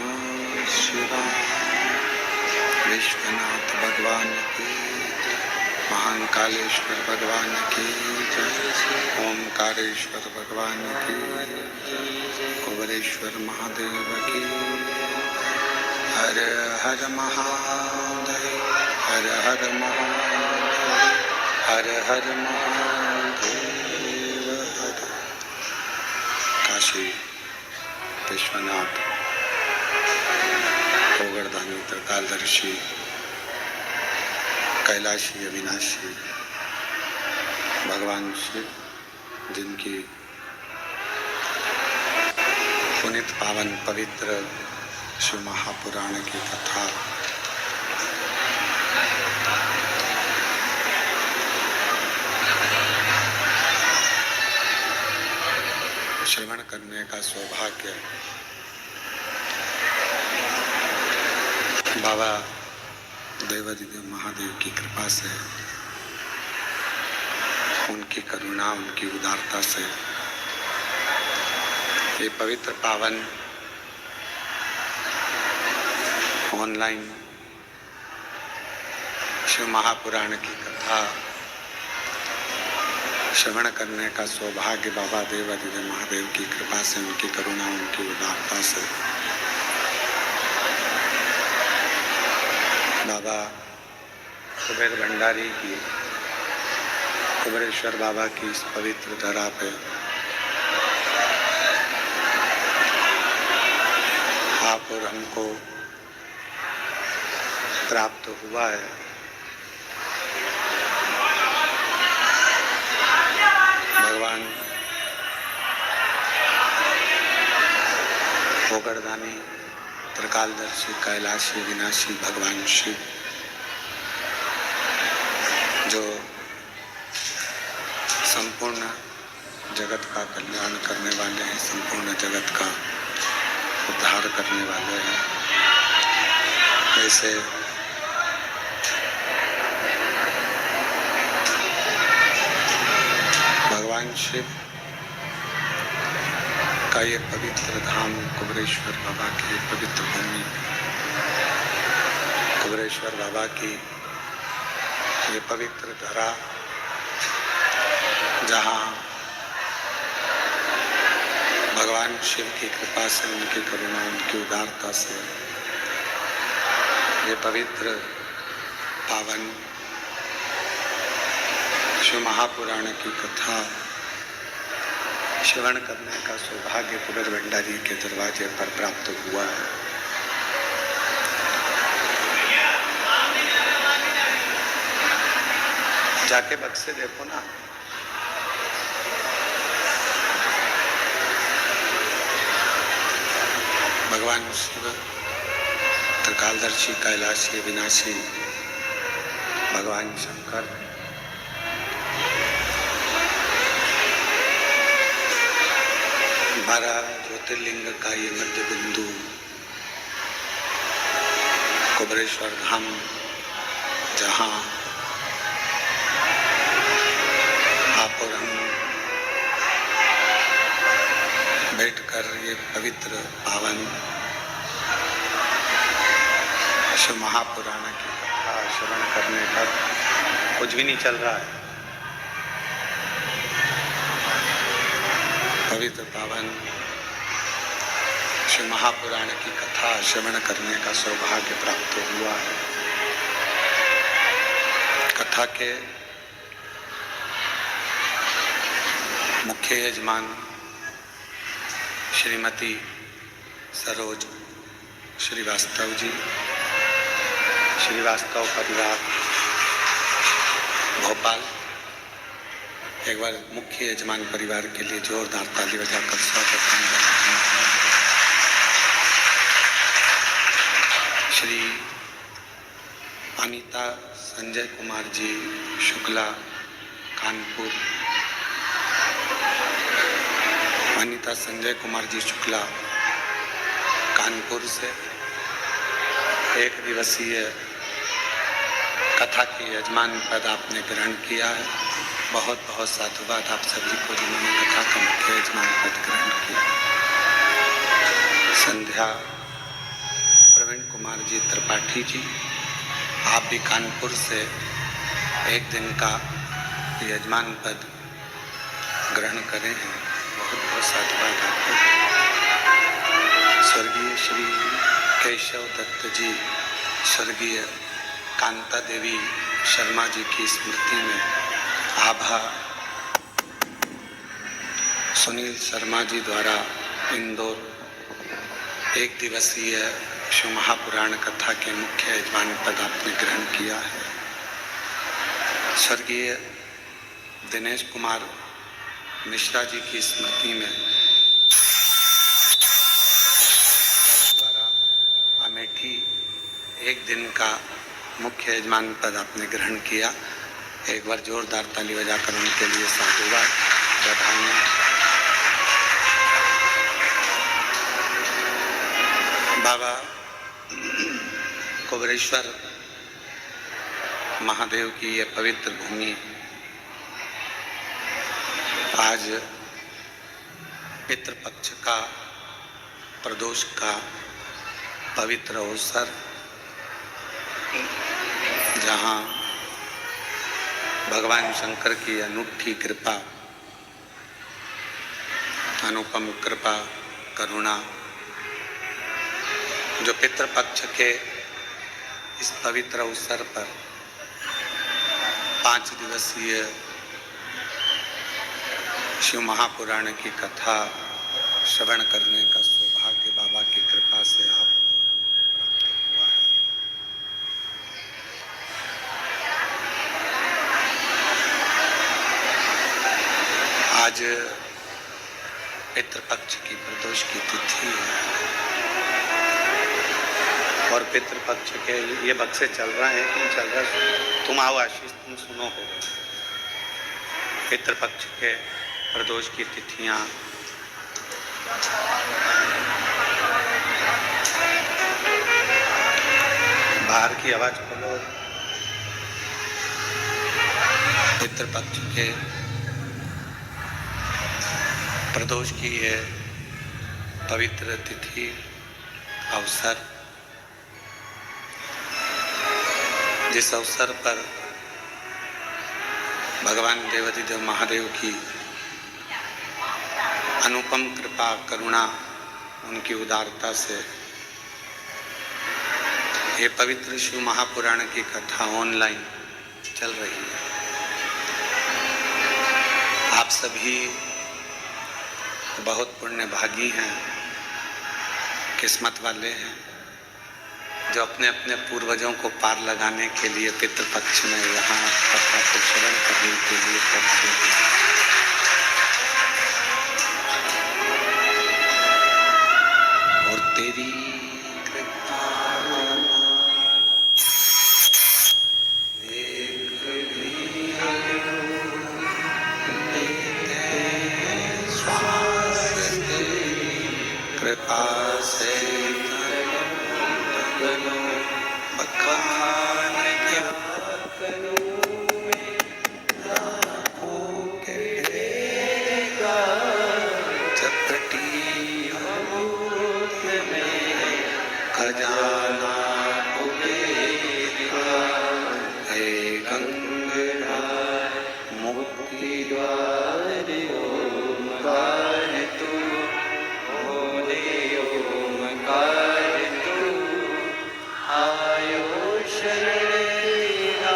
नमः शिवाय। विश्वनाथ भगवान की जय, महाकालेश्वर भगवान की जय, ओमकारेश्वर भगवान की जय, कुबेरेश्वर महादेव की। हर हर महादेव, हर हर महादेव, हर हर महादेव। हर काशी विश्वनाथ गोवर्धनी त्रिकालदर्शी कैलाशी अविनाशी भगवान शिव, जिनकी पुनित पावन पवित्र शिव महापुराण की कथा श्रवण करने का सौभाग्य बाबा देवाधिदेव महादेव की कृपा से, उनकी करुणा, उनकी उदारता से ये पवित्र पावन ऑनलाइन शिव महापुराण की कथा श्रवण करने का सौभाग्य बाबा देवाधिदेव महादेव की कृपा से, उनकी करुणा, उनकी उदारता से बाबा कुबेर भंडारी की, कुबेरेश्वर बाबा की इस पवित्र धरा पे आप और हमको प्राप्त हुआ है। भगवान गोवर्धनी त्रिकालदर्शी कैलाशी विनाशी भगवान शिव, जो संपूर्ण जगत का कल्याण करने वाले हैं, संपूर्ण जगत का उद्धार करने वाले हैं, ऐसे भगवान शिव का ये पवित्र धाम कुबेरेश्वर बाबा की पवित्र भूमि, कुबेरेश्वर बाबा की ये पवित्र धरा, जहाँ भगवान शिव की कृपा से, उनकी करुणा, उनकी उदारता से ये पवित्र पावन शिव महापुराण की कथा श्रवण करने का सौभाग्य कुबेर भंडारी के दरवाजे पर प्राप्त हुआ है। जाके बक्से देखो ना, भगवान शिव त्रिकालदर्शी कैलाशी विनाशी भगवान शंकर, बारह ज्योतिर्लिंग का ये मध्य बिंदु कुबेरेश्वर धाम, जहाँ आप और हम बैठकर ये पवित्र पावन शिव महापुराण की कथा श्रवण करने का कुछ भी नहीं चल रहा है। पवित्र पावन शिव महापुराण की कथा श्रवण करने का सौभाग्य प्राप्त हुआ है। कथा के मुख्य यजमान श्रीमती सरोज श्रीवास्तव जी, श्रीवास्तव परिवार भोपाल, एक बार मुख्य यजमान परिवार के लिए जोरदार ताली बजाकर स्वागत करेंगे। श्री अनीता संजय कुमार जी शुक्ला कानपुर, अनीता संजय कुमार जी शुक्ला कानपुर से एक दिवसीय कथा के यजमान पद आपने ग्रहण किया है। बहुत बहुत साधुवाद आप सभी को जिन्होंने कथा का मुख्य यजमान पद ग्रहण किया। संध्या कुमार जी त्रिपाठी जी, आप भी कानपुर से एक दिन का यजमान पद ग्रहण करें हैं। बहुत बहुत साधुवाद आपको। स्वर्गीय श्री केशव दत्त जी, स्वर्गीय कांता देवी शर्मा जी की स्मृति में आभा सुनील शर्मा जी द्वारा इंदौर एक दिवसीय शिव महापुराण कथा के मुख्य यजमान पद आपने ग्रहण किया है। स्वर्गीय दिनेश कुमार मिश्रा जी की स्मृति में द्वारा अमेठी एक दिन का मुख्य यजमान पद आपने ग्रहण किया। एक बार जोरदार ताली बजाकर उनके लिए साधुवाद, बधाइयाँ। बाबा कुबरेश्वर महादेव की ये पवित्र भूमि आज पितृपक्ष का प्रदोष का पवित्र अवसर, जहाँ भगवान शंकर की अनूठी कृपा, अनुपम कृपा, करुणा, जो पितृपक्ष के इस पवित्र अवसर पर 5 दिवसीय शिव महापुराण की कथा श्रवण करने का सौभाग्य बाबा की कृपा से आपको प्राप्त हुआ है। आज पितृपक्ष की प्रदोष की तिथि है और पितृपक्ष के ये बक्से चल रहे हैं, तुम चल रहा, तुम आओ आशीष, तुम सुनो हो। पितृपक्ष के प्रदोष की तिथियां बाहर की आवाज खोलो। पितृपक्ष के प्रदोष की है पवित्र तिथि अवसर, जिस अवसर पर भगवान देवाधिदेव महादेव की अनुपम कृपा, करुणा, उनकी उदारता से ये पवित्र शिव महापुराण की कथा ऑनलाइन चल रही है। आप सभी बहुत पुण्यभागी हैं, किस्मत वाले हैं, जो अपने अपने पूर्वजों को पार लगाने के लिए पितृपक्ष में यहाँ कथा को श्रवण करने के लिए पहुँचे। और तेरी कृपा कृपा से खजाना हे गंगा मुक्ति द्वार ओमकार तू, भोले ओमकार तू, आयो शरण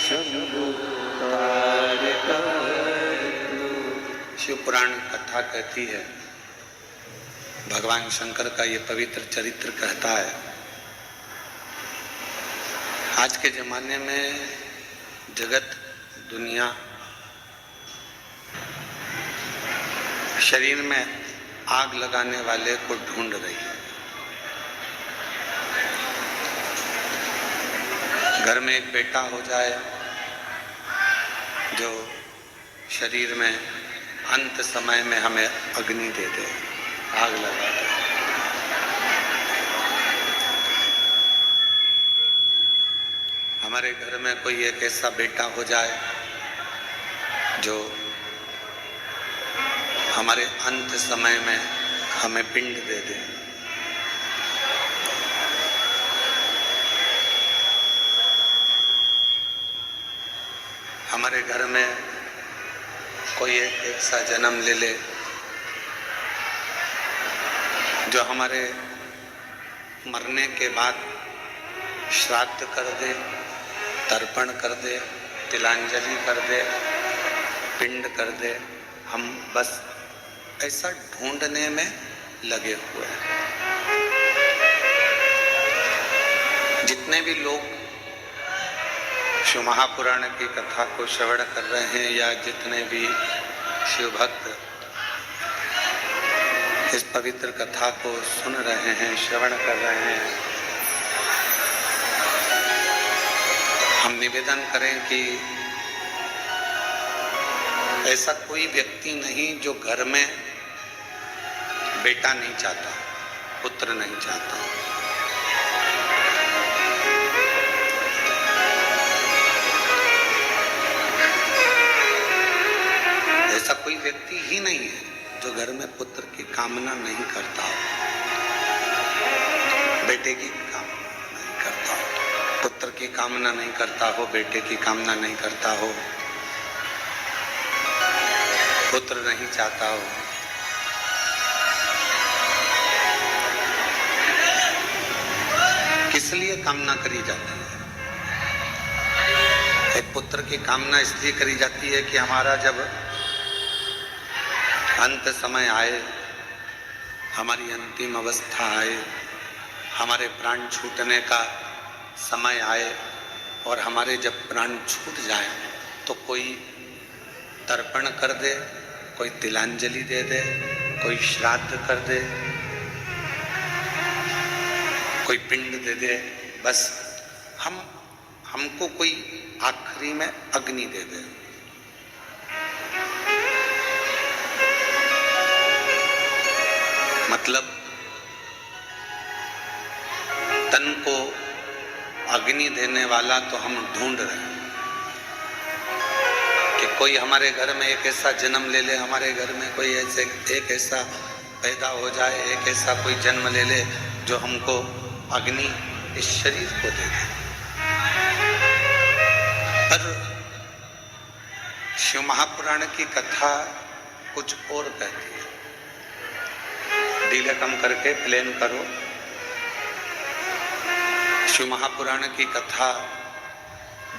शंभु तार करो। शिव पुराण कथा कहती है, भगवान शंकर का ये पवित्र चरित्र कहता है, आज के जमाने में जगत दुनिया शरीर में आग लगाने वाले को ढूंढ रही है। घर में एक बेटा हो जाए जो शरीर में अंत समय में हमें अग्नि दे दे, आग लगा दे। हमारे घर में कोई एक ऐसा बेटा हो जाए जो हमारे अंत समय में हमें पिंड दे दे। हमारे घर में कोई एक सा जन्म ले ले जो हमारे मरने के बाद श्राद्ध कर दे, तर्पण कर दे, तिलांजलि कर दे, पिंड कर दे, हम बस ऐसा ढूंढने में लगे हुए हैं। जितने भी लोग शिव महापुराण की कथा को श्रवण कर रहे हैं या जितने भी शिव भक्त इस पवित्र कथा को सुन रहे हैं, श्रवण कर रहे हैं, हम निवेदन करें कि ऐसा कोई व्यक्ति नहीं जो घर में बेटा नहीं चाहता, पुत्र नहीं चाहता। ऐसा कोई व्यक्ति ही नहीं है जो घर में पुत्र की कामना नहीं करता हो, बेटे की कामना नहीं करता हो, पुत्र की कामना नहीं करता हो, बेटे की कामना नहीं करता हो, पुत्र नहीं चाहता हो। किस लिए कामना करी जाती है? एक पुत्र की कामना इसलिए करी जाती है कि हमारा जब अंत समय आए, हमारी अंतिम अवस्था आए, हमारे प्राण छूटने का समय आए और हमारे जब प्राण छूट जाए तो कोई तर्पण कर दे, कोई तिलांजलि दे दे, कोई श्राद्ध कर दे, कोई पिंड दे दे, बस हमको कोई आखिरी में अग्नि दे दे। मतलब तन को अग्नि देने वाला तो हम ढूंढ रहे हैं कि कोई हमारे घर में एक ऐसा जन्म ले ले, हमारे घर में कोई ऐसे एक ऐसा पैदा हो जाए, एक ऐसा कोई जन्म ले ले जो हमको अग्नि इस शरीर को दे दे। पर शिव महापुराण की कथा कुछ और कहती है। डीले कम करके प्लेन करो। शिव महापुराण की कथा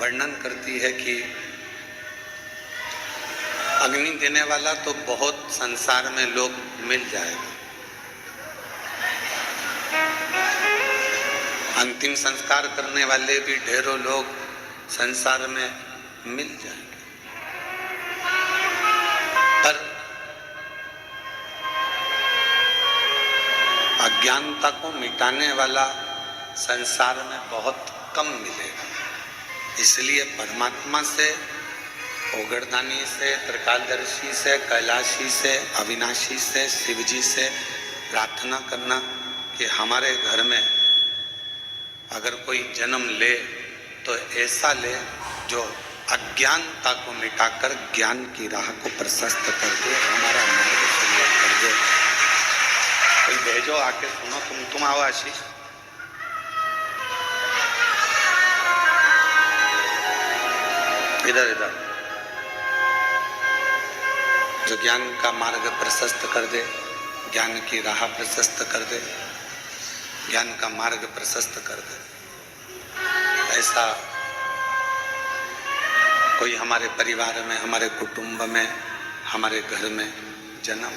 वर्णन करती है कि अग्नि देने वाला तो बहुत संसार में लोग मिल जाएगा, अंतिम संस्कार करने वाले भी ढेरों लोग संसार में मिल जाएंगे, पर अज्ञानता को मिटाने वाला संसार में बहुत कम मिलेगा। इसलिए परमात्मा से, ओगरदानी से, त्रिकालदर्शी से, कैलाशी से, अविनाशी से, शिव जी से प्रार्थना करना कि हमारे घर में अगर कोई जन्म ले तो ऐसा ले जो अज्ञानता को मिटाकर ज्ञान की राह को प्रशस्त कर दे, हमारा मार्ग सुंदर कर दे। कोई भेजो आके सुनो। तुम आओ आशीष। इधर इधर। जो ज्ञान का मार्ग प्रशस्त कर दे, ज्ञान की राह प्रशस्त कर दे, ज्ञान का मार्ग प्रशस्त कर दे, ऐसा कोई हमारे परिवार में, हमारे कुटुंब में, हमारे घर में जन्म।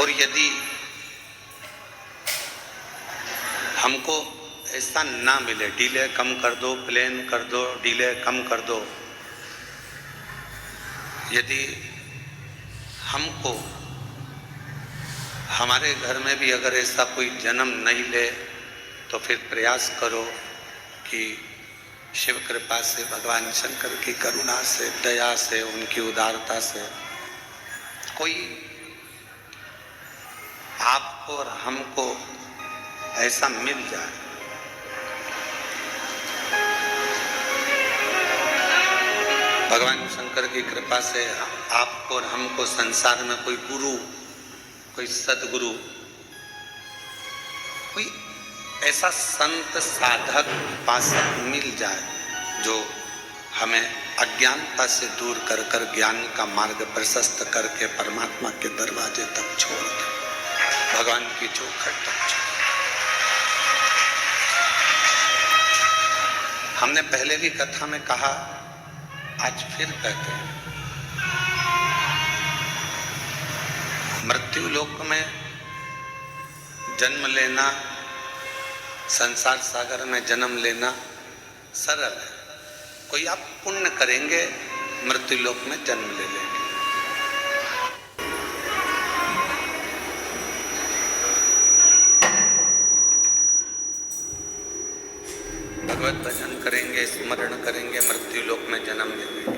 और यदि हमको ऐसा ना मिले, डीले कम कर दो, प्लेन कर दो, डीले कम कर दो, यदि हमको हमारे घर में भी अगर ऐसा कोई जन्म नहीं ले तो फिर प्रयास करो कि शिव कृपा से, भगवान शंकर की करुणा से, दया से, उनकी उदारता से कोई आपको और हमको ऐसा मिल जाए। भगवान शंकर की कृपा से आपको और हमको संसार में कोई गुरु, कोई सदगुरु, कोई ऐसा संत साधक उपासक मिल जाए जो हमें अज्ञानता से दूर कर कर ज्ञान का मार्ग प्रशस्त करके परमात्मा के दरवाजे तक छोड़ दे, भगवान की चौखट तक छोड़। हमने पहले भी कथा में कहा, आज फिर कहते हैं, मृत्यु लोक में जन्म लेना, संसार सागर में जन्म लेना सरल है। कोई आप पुण्य करेंगे, मृत्यु लोक में जन्म ले लेंगे। भगवत भजन करेंगे, स्मरण करेंगे, मृत्यु लोक में जन्म ले लेंगे।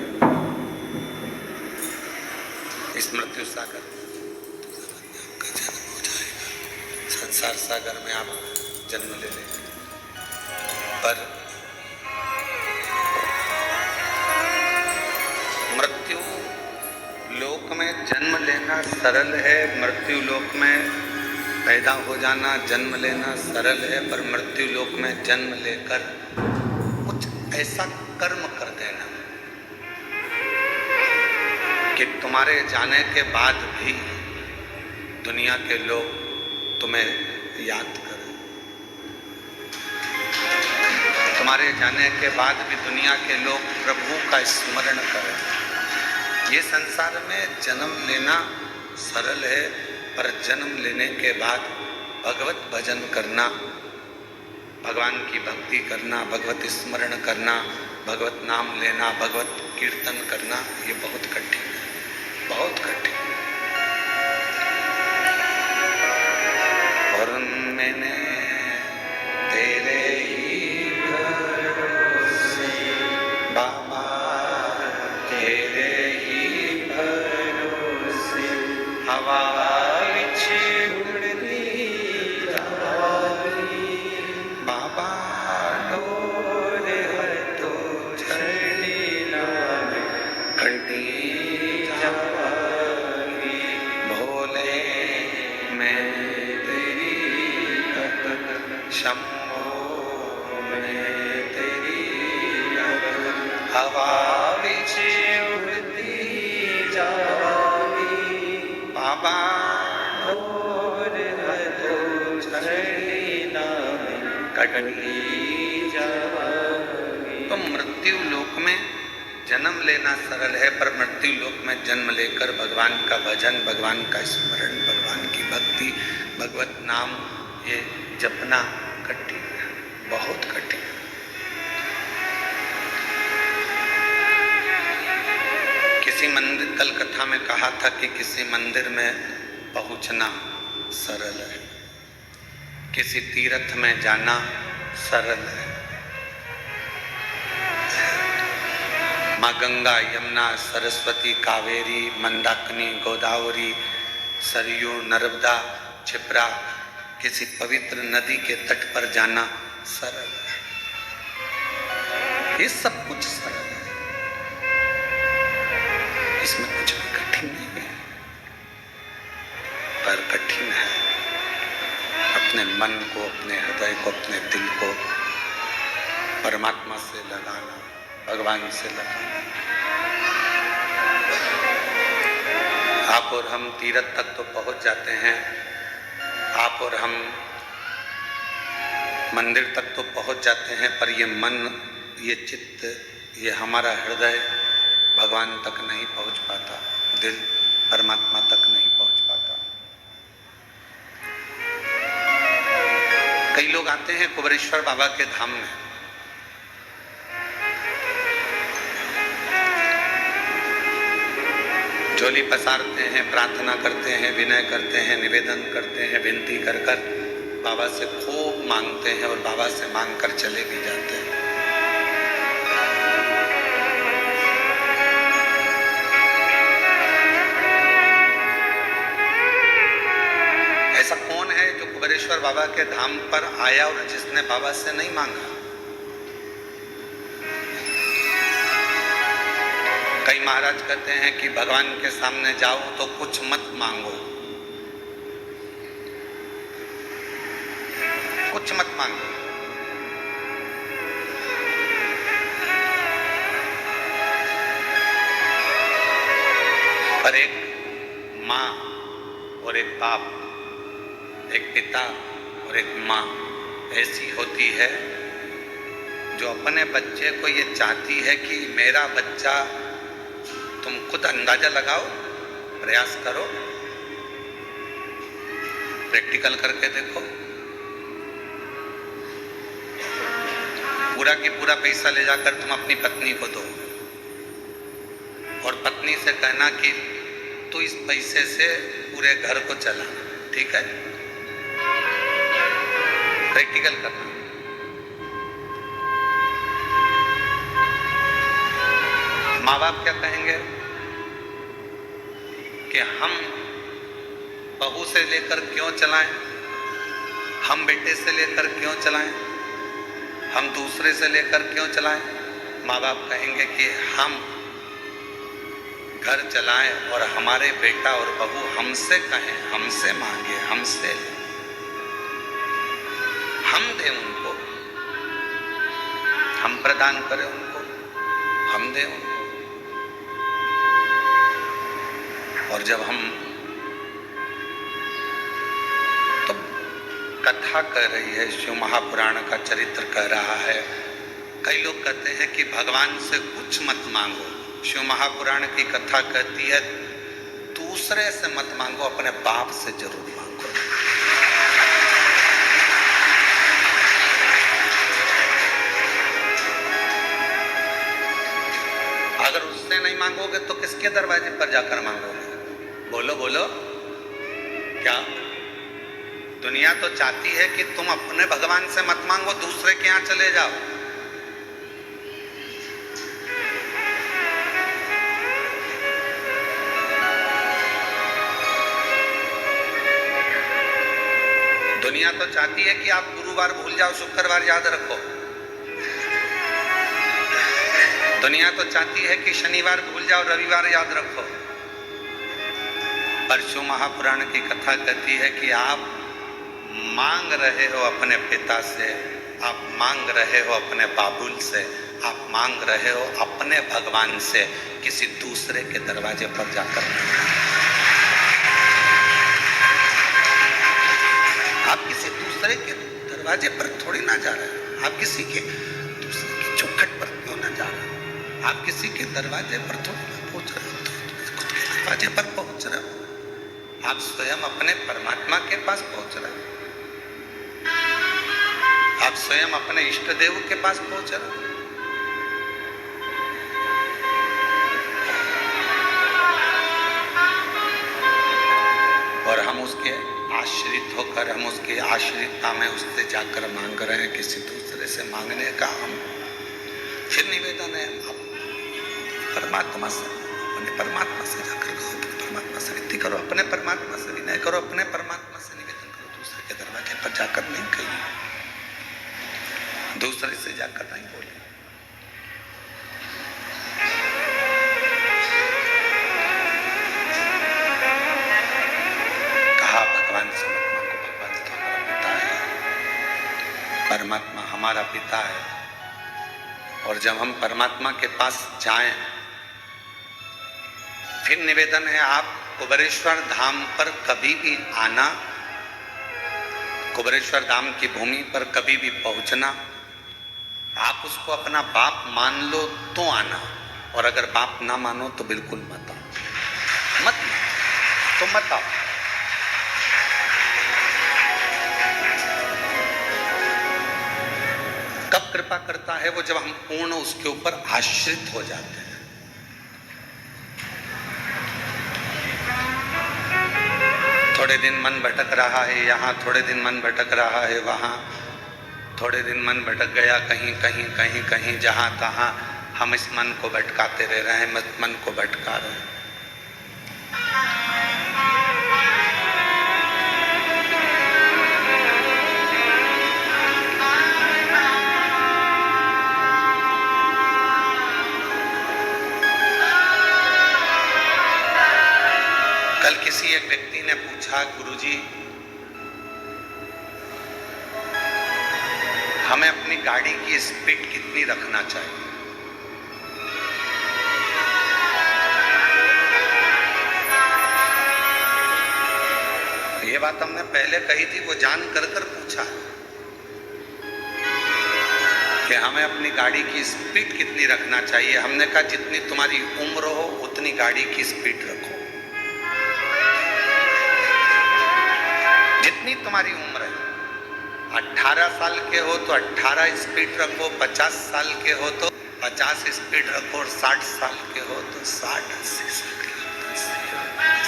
इस मृत्यु सागर आपका जन्म हो जाएगा, संसार सागर में आप जन्म ले लेंगे। पर मृत्यु लोक में जन्म लेना सरल है, मृत्यु लोक में पैदा हो जाना, जन्म लेना सरल है, पर मृत्यु लोक में जन्म लेकर कुछ ऐसा कर्म कर देना कि तुम्हारे जाने के बाद भी दुनिया के लोग तुम्हें याद करें, तुम्हारे जाने के बाद भी दुनिया के लोग प्रभु का स्मरण करें। ये संसार में जन्म लेना सरल है, पर जन्म लेने के बाद भगवत भजन करना, भगवान की भक्ति करना, भगवत स्मरण करना, भगवत नाम लेना, भगवत कीर्तन करना, ये बहुत कठिन है, बहुत कठिन। और मैंने तेरे ही भरोसे बाबा, तेरे ही भरोसे हवा बाबा डोर है तो छड़ीना घंटी जवानी, भोले मैं तेरी शंभो मैं तेरी हवा बिछी उड़ती जानी, बाबा डोर है तो छड़ीना कटनी जानी। तो मृत्यु लोक में जन्म लेना सरल है, पर मृत्यु लोक में जन्म लेकर भगवान का भजन, भगवान का स्मरण, भगवान की भक्ति, भगवत नाम ये जपना कठिन है, बहुत कठिन। किसी मंदिर, कल कथा में कहा था कि किसी मंदिर में पहुंचना सरल है, किसी तीर्थ में जाना सरल है। माँ गंगा, यमुना, सरस्वती, कावेरी, मंदाकिनी, गोदावरी, सरयू, नर्मदा, क्षिप्रा, किसी पवित्र नदी के तट पर जाना सरल है। ये सब कुछ सरल है, इसमें कुछ भी कठिन नहीं है। पर कठिन है अपने मन को, अपने हृदय को, अपने दिल को परमात्मा से लगाना, भगवान से लगाना। आप और हम तीर्थ तक तो पहुंच जाते हैं, आप और हम मंदिर तक तो पहुंच जाते हैं, पर ये मन, ये चित्त, ये हमारा हृदय भगवान तक नहीं पहुंच पाता, दिल परमात्मा तक नहीं पहुंच पाता। कई लोग आते हैं कुबेरेश्वर बाबा के धाम में, झोली पसारते हैं, प्रार्थना करते हैं, विनय करते हैं, निवेदन करते हैं, विनती कर कर बाबा से खूब मांगते हैं और बाबा से मांग कर चले भी जाते हैं। ऐसा कौन है जो कुबेरेश्वर बाबा के धाम पर आया और जिसने बाबा से नहीं मांगा? कई महाराज कहते हैं कि भगवान के सामने जाओ तो कुछ मत मांगो, कुछ मत मांगो। पर एक माँ और एक बाप, एक पिता और एक माँ ऐसी होती है जो अपने बच्चे को ये चाहती है कि मेरा बच्चा, तुम खुद अंदाजा लगाओ, प्रयास करो, प्रैक्टिकल करके देखो। पूरा की पूरा पैसा ले जाकर तुम अपनी पत्नी को दो और पत्नी से कहना कि तू इस पैसे से पूरे घर को चला, ठीक है? प्रैक्टिकल करना। माँ बाप क्या कहेंगे कि हम बहू से लेकर क्यों चलाएं, हम बेटे से लेकर क्यों चलाएं, हम दूसरे से लेकर क्यों चलाएं? माँ बाप कहेंगे कि हम घर चलाएं और हमारे बेटा और बहू हमसे कहें, हमसे मांगे, हमसे हम दें उनको, हम प्रदान करें उनको, हम दें उनको। और जब हम तो कथा कह रही है, शिव महापुराण का चरित्र कह रहा है। कई लोग कहते हैं कि भगवान से कुछ मत मांगो। शिव महापुराण की कथा कहती है दूसरे से मत मांगो, अपने बाप से जरूर मांगो। अगर उससे नहीं मांगोगे तो किसके दरवाजे पर जाकर मांगोगे? बोलो बोलो। क्या दुनिया तो चाहती है कि तुम अपने भगवान से मत मांगो, दूसरे के यहां चले जाओ। दुनिया तो चाहती है कि आप गुरुवार भूल जाओ, शुक्रवार याद रखो। दुनिया तो चाहती है कि शनिवार भूल जाओ, रविवार याद रखो। पर शिव महापुराण की कथा कहती है कि आप मांग रहे हो अपने पिता से, आप मांग रहे हो अपने बाबुल से, आप मांग रहे हो अपने भगवान से, किसी दूसरे के दरवाजे पर जाकर। आप किसी दूसरे के दरवाजे पर थोड़ी ना जा रहे हैं, आप किसी के दूसरे की चौखट पर क्यों ना जा रहे हैं? आप किसी के दरवाजे पर थोड़ी ना पहुंच रहे हो, खुद के दरवाजे पर पहुंच रहे हो। आप स्वयं अपने परमात्मा के पास पहुंच रहे हो, आप स्वयं अपने इष्ट देव के पास पहुंच रहे हो। और हम उसके आश्रित होकर, हम उसके आश्रितता में उससे जाकर मांग रहे हैं। किसी दूसरे से मांगने का हम फिर निवेदन है, आप परमात्मा से, अपने परमात्मा से जाकर कहो, अपने परमात्मा से विनती करो, अपने परमात्मा से विनय करो, अपने परमात्मा से निवेदन करो। दूसरे के दरवाजे पर जाकर नहीं कहिए, दूसरे से जाकर नहीं बोले। कहा भगवान से मत मांगो, भगवान तो हमारा पिता है, परमात्मा हमारा पिता है। और जब हम परमात्मा के पास जाएं, फिर निवेदन है आप कुबेरेश्वर धाम पर कभी भी आना, कुबेरेश्वर धाम की भूमि पर कभी भी पहुंचना, आप उसको अपना बाप मान लो तो आना, और अगर बाप ना मानो तो बिल्कुल मत आओ, मत तो मत आओ। कब कृपा करता है वो? जब हम पूर्ण उसके ऊपर आश्रित हो जाते हैं। थोड़े दिन मन भटक रहा है यहाँ, थोड़े दिन मन भटक रहा है वहाँ, थोड़े दिन मन भटक गया कहीं कहीं कहीं कहीं, जहाँ तहाँ हम इस मन को भटकाते रह रहे हैं, मन को भटका रहे हैं। कल किसी एक व्यक्ति ने पूछा, गुरुजी हमें अपनी गाड़ी की स्पीड कितनी रखना चाहिए? ये बात हमने पहले कही थी, वो जान कर पूछा कि हमें अपनी गाड़ी की स्पीड कितनी रखना चाहिए। हमने कहा जितनी तुम्हारी उम्र हो उतनी गाड़ी की स्पीड रखो। जितनी तुम्हारी उम्र है, 18 साल के हो तो 18 स्पीड रखो, 50 साल के हो तो 50 स्पीड रखो, और 60 साल के हो तो 60, 80 साल के हो तो 80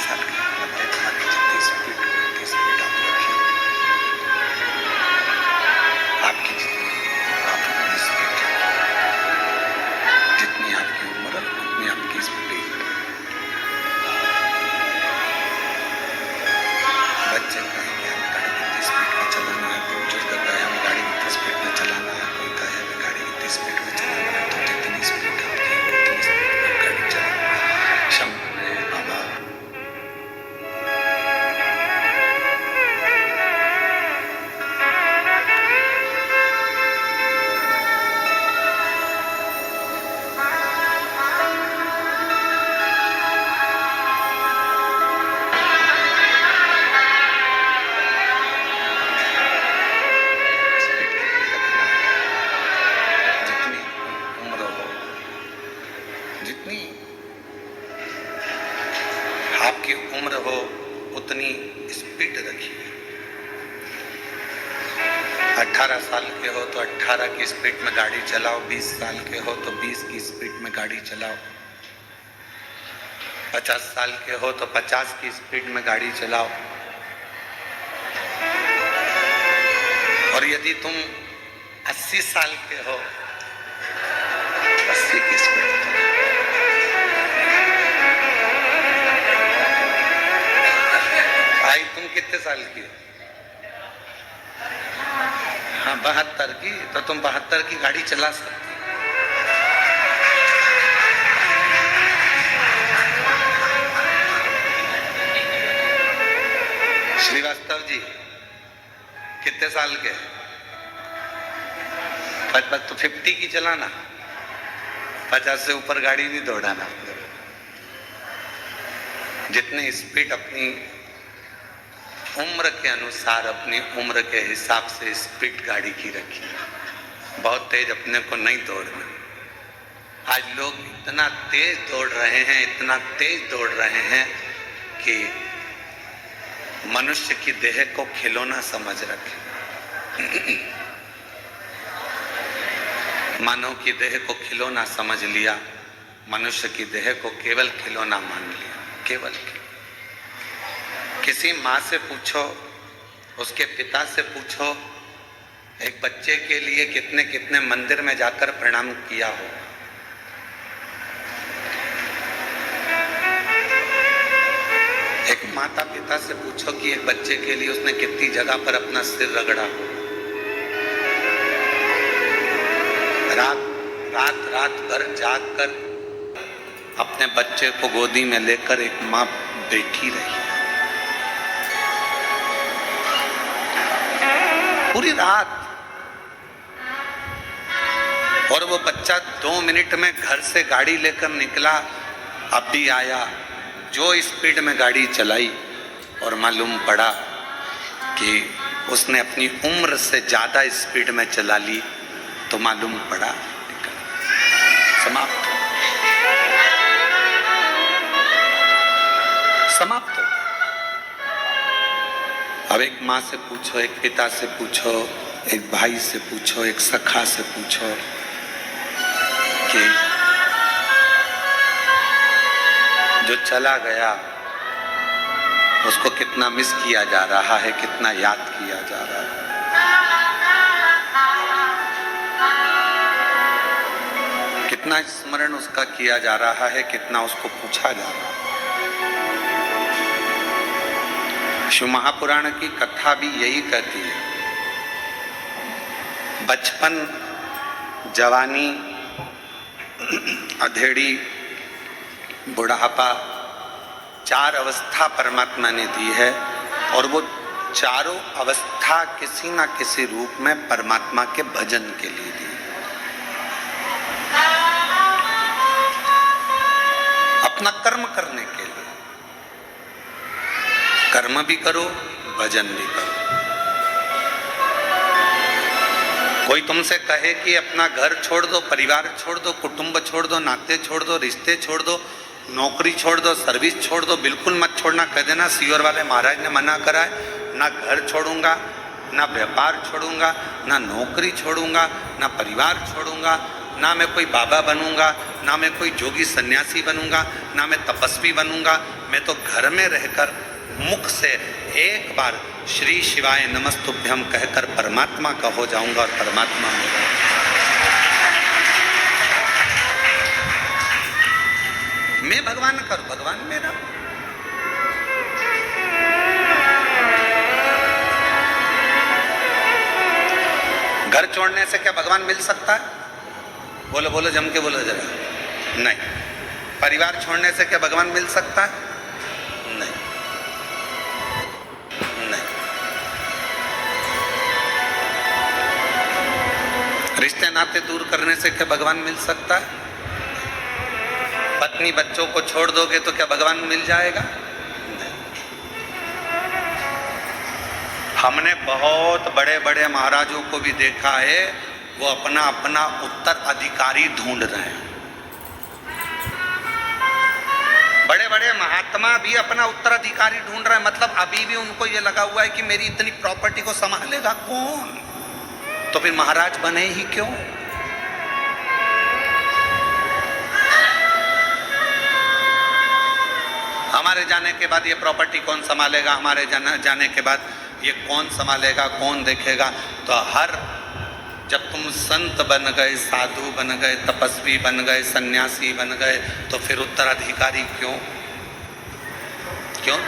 साल के हो। तुम्हारी जितनी स्पीड हो उतनी स्पीड आप रखिए। आपकी जितनी स्पीड रखिए, जितनी आपकी उम्र उतनी आपकी स्पीड। बच्चे कहेंगे हमें गाड़ी कितनी स्पीड में चलाना है, बुजुर्ग कहे हमें गाड़ी कितनी स्पीड में चलाना है, कोई कहे हमें गाड़ी कितनी स्पीड में चलाना है। तो जितनी स्पीड आपकी उतनी स्पीड में गाड़ी चलाना। शंभु बाबा जितनी आपकी उम्र हो उतनी स्पीड रखिए। 18 साल के हो तो 18 की स्पीड में गाड़ी चलाओ, 20 साल के हो तो 20 की स्पीड में गाड़ी चलाओ, 50 साल के हो तो 50 की स्पीड में गाड़ी चलाओ। और यदि तुम 80 साल के हो, 80 की स्पीड में चलाओ। भाई तुम कितने साल की हो? हाँ 72 की, तो तुम 72 की गाड़ी चला सकते। श्रीवास्तव जी कितने साल के? तो 50 की चलाना, 50 से ऊपर गाड़ी नहीं दौड़ाना। जितनी स्पीड अपनी उम्र के अनुसार, अपनी उम्र के हिसाब से स्पीड गाड़ी की रखिए। बहुत तेज अपने को नहीं दौड़ना। आज लोग इतना तेज दौड़ रहे हैं, इतना तेज दौड़ रहे हैं कि मनुष्य की देह को खिलौना समझ रखे। मानव की देह को खिलौना समझ लिया, मनुष्य की देह को केवल खिलौना मान लिया। केवल किसी माँ से पूछो, उसके पिता से पूछो, एक बच्चे के लिए कितने कितने मंदिर में जाकर प्रणाम किया हो। एक माता पिता से पूछो कि एक बच्चे के लिए उसने कितनी जगह पर अपना सिर रगड़ा हो। रात भर जाग कर अपने बच्चे को गोदी में लेकर एक माँ बैठी रही पूरी रात, और वो बच्चा 2 मिनट में घर से गाड़ी लेकर निकला, अभी आया। जो स्पीड में गाड़ी चलाई और मालूम पड़ा कि उसने अपनी उम्र से ज्यादा स्पीड में चला ली, तो मालूम पड़ा समाप्त समाप्त। अब एक माँ से पूछो, एक पिता से पूछो, एक भाई से पूछो, एक सखा से पूछो कि जो चला गया उसको कितना मिस किया जा रहा है, कितना याद किया जा रहा है। कितना स्मरण उसका किया जा रहा है, कितना उसको पूछा जा रहा है। शिव महापुराण की कथा भी यही कहती है। बचपन, जवानी, अधेड़ी, बुढ़ापा, 4 अवस्था परमात्मा ने दी है, और वो चारों अवस्था किसी ना किसी रूप में परमात्मा के भजन के लिए दी। अपना कर्म करने के लिए, कर्म भी करो, भजन भी करो। कोई तुमसे कहे कि अपना घर छोड़ दो, परिवार छोड़ दो, कुटुंब छोड़ दो, नाते छोड़ दो, रिश्ते छोड़ दो, नौकरी छोड़ दो, सर्विस छोड़ दो, बिल्कुल मत छोड़ना। कह देना सीवर वाले महाराज ने मना करा है, ना घर छोड़ूंगा, ना व्यापार छोड़ूंगा, ना नौकरी छोड़ूंगा, ना परिवार छोड़ूंगा, ना मैं कोई बाबा बनूंगा, ना मैं कोई जोगी सन्यासी बनूंगा, ना मैं तपस्वी बनूंगा। मैं तो घर में रहकर मुख से एक बार श्री शिवाय नमस्तुभ्यम कहकर परमात्मा का हो जाऊंगा और परमात्मा मेरा। मैं भगवान का, भगवान मेरा। घर छोड़ने से क्या भगवान मिल सकता है? बोलो बोलो, जम के बोलो जरा। नहीं। परिवार छोड़ने से क्या भगवान मिल सकता है? नहीं, नहीं। रिश्ते नाते दूर करने से क्या भगवान मिल सकता है? पत्नी बच्चों को छोड़ दोगे तो क्या भगवान मिल जाएगा? नहीं। हमने बहुत बड़े बड़े महाराजों को भी देखा है, वो अपना अपना उत्तराधिकारी ढूंढ रहे हैं। बड़े बड़े महात्मा भी अपना उत्तराधिकारी ढूंढ रहे हैं। मतलब अभी भी उनको ये लगा हुआ है कि मेरी इतनी प्रॉपर्टी को संभालेगा कौन, तो फिर महाराज बने ही क्यों? हमारे जाने के बाद ये प्रॉपर्टी कौन संभालेगा, हमारे जाने के बाद ये कौन संभालेगा, कौन देखेगा? तो हर जब तुम संत बन गए, साधु बन गए, तपस्वी बन गए, सन्यासी बन गए, तो फिर उत्तराधिकारी क्यों? क्यों?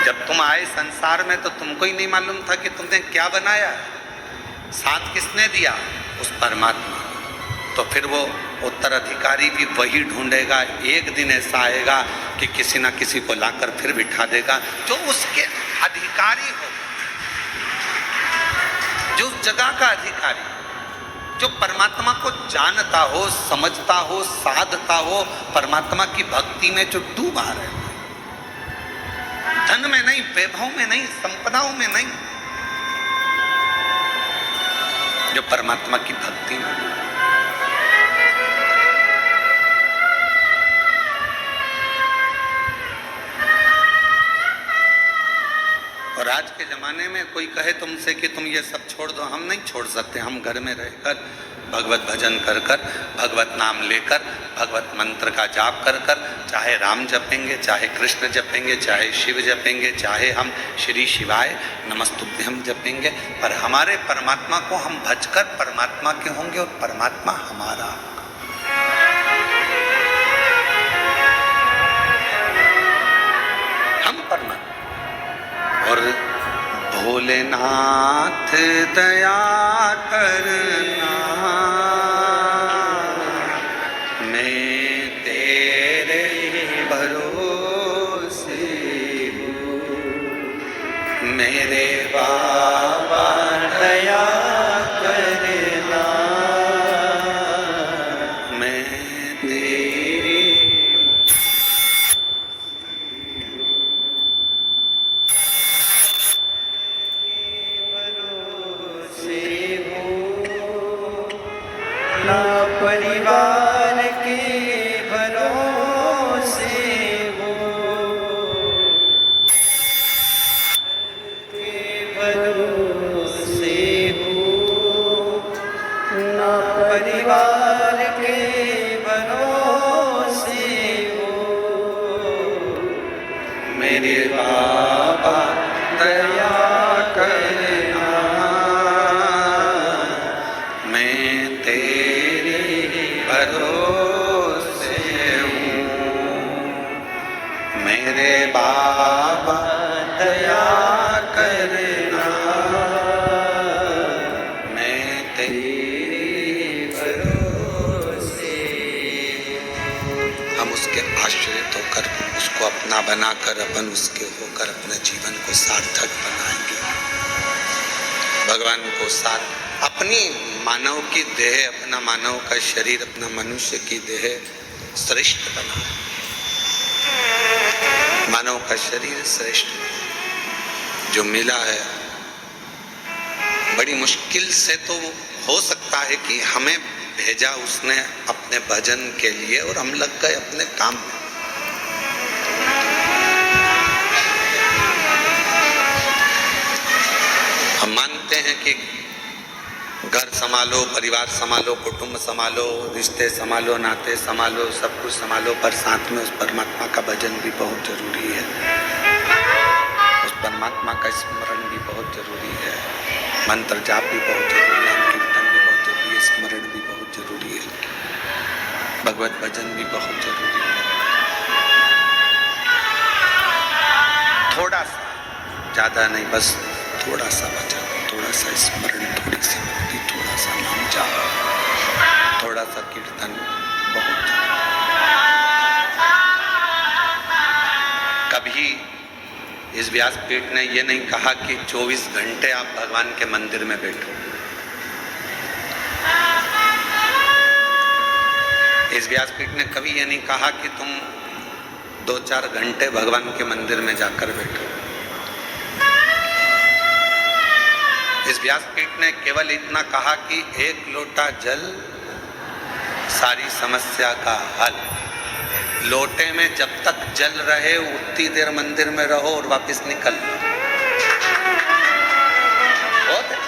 जब तुम आए संसार में तो तुमको ही नहीं मालूम था कि तुमने क्या बनाया। साथ किसने दिया? उस परमात्मा। तो फिर वो उत्तराधिकारी भी वही ढूंढेगा। एक दिन ऐसा आएगा कि किसी ना किसी को लाकर फिर बिठा देगा जो उसके अधिकारी हो, जो उस जगह का अधिकारी, जो परमात्मा को जानता हो, समझता हो, साधता हो, परमात्मा की भक्ति में जो डूबा रहता है, धन में नहीं, वैभव में नहीं, संपदाओं में नहीं, जो परमात्मा की भक्ति में। और आज के ज़माने में कोई कहे तुमसे कि तुम ये सब छोड़ दो, हम नहीं छोड़ सकते। हम घर में रहकर भगवत भजन कर कर, भगवत नाम लेकर, भगवत मंत्र का जाप कर कर, चाहे राम जपेंगे, चाहे कृष्ण जपेंगे, चाहे शिव जपेंगे, चाहे हम श्री शिवाय नमस्तुभ्यम जपेंगे, पर हमारे परमात्मा को हम भजकर परमात्मा के होंगे और परमात्मा हमारा। हम परमात्मा। और भोलेनाथ दया करना, मैं तेरे भरोसे हूँ, मेरे बाबा दया करना, मैं तेरे परिवार के भरोसे हो, के भरोसे हो, ना परिवार के भरोसे हो, मेरे बाबा दया करना, मैं तेरे भरोसे हूँ, मेरे बाबा दया करना, मैं तेरे भरोसे हूँ। हम उसके आश्रित होकर उसको को अपना बनाकर अपन उसके होकर अपने जीवन को सार्थक बनाएंगे। भगवान को साथ अपनी मानव की देह, अपना मानव का शरीर, अपना मनुष्य की देह श्रेष्ठ बना। मानव का शरीर श्रेष्ठ जो मिला है, बड़ी मुश्किल से तो हो सकता है कि हमें भेजा उसने अपने भजन के लिए और हम लग गए अपने काम में। हम मानते हैं कि घर संभालो, परिवार संभालो, कुटुंब संभालो, रिश्ते संभालो, नाते संभालो, सब कुछ संभालो, पर साथ में उस परमात्मा का भजन भी बहुत जरूरी है। उस परमात्मा का स्मरण भी बहुत जरूरी है। मंत्र जाप भी बहुत जरूरी है, कीर्तन भी बहुत जरूरी है, स्मरण भी बहुत जरूरी है, भगवत भजन भी बहुत जरूरी है। थोड़ा सा, ज्यादा नहीं, बस थोड़ा सा भजन, थोड़ा सा स्मरण, थोड़ी सी भक्ति, थोड़ा सा नाम जाप, थोड़ा सा कीर्तन बहुत। कभी इस व्यासपीठ ने ये नहीं कहा कि 24 घंटे आप भगवान के मंदिर में बैठो। इस व्यासपीठ ने कभी ये नहीं कहा कि तुम 2-4 घंटे भगवान के मंदिर में जाकर बैठो। इस व्यासपीठ ने केवल इतना कहा कि 1 लोटा जल सारी समस्या का हल। लोटे में जब तक जल रहे उतनी देर मंदिर में रहो और वापस निकल। बहुत है।